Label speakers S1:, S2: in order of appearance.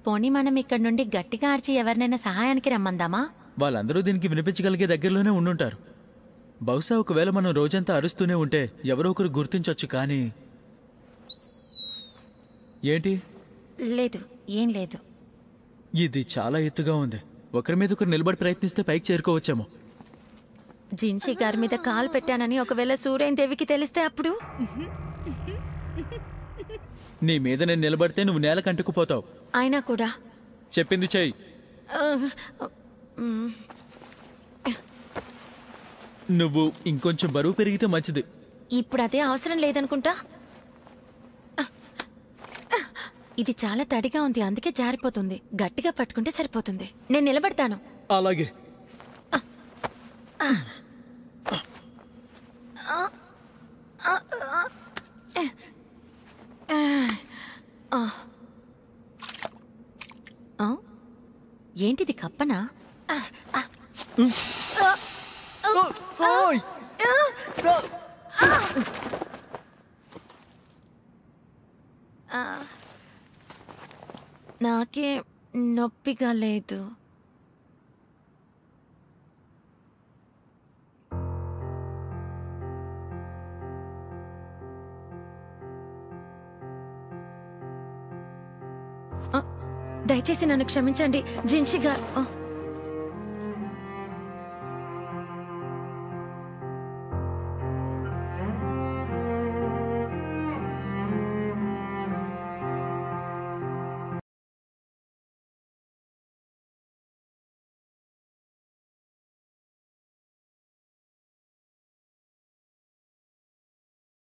S1: పోనీ మనం ఇక్కడ నుండి గట్టిగా అరిచి ఎవరినైనా సహాయానికి రమ్మందామా?
S2: వాళ్ళందరూ దీనికి వినిపించగలిగే దగ్గరలోనే ఉండుంటారు. బహుశా ఒకవేళ మనం రోజంతా అరుస్తూనే ఉంటే ఎవరో ఒకరు గుర్తించొచ్చు. కానీ ఏంటి?
S1: లేదు, ఏం లేదు.
S2: ఇది చాలా ఎత్తుగా ఉంది. ఒకరి మీద ఒకరు నిలబడి ప్రయత్నిస్తే పైకి చేరుకోవచ్చేమో.
S1: జిన్షి గారి మీద కాలు పెట్టానని ఒకవేళ సూరేన్ దేవికి తెలిస్తే అప్పుడు?
S2: నీ మీద నేను నిలబడితే నువ్వు నేల కంటుకుపోతావు.
S1: అయినా కూడా
S2: చెప్పింది చెయ్యి. నువ్వు ఇంకొంచెం బరువు పెరిగితే మంచిది.
S1: ఇప్పుడు అదే అవసరం లేదనుకుంటా. ఇది చాలా తడిగా ఉంది, అందుకే జారిపోతుంది. గట్టిగా పట్టుకుంటే సరిపోతుంది. నేను నిలబడతాను.
S2: అలాగే.
S1: ఏంటిది, కప్పనా? నాకే నొప్పిగా లేదు. దయచేసి నన్ను క్షమించండి జిన్షి గారు.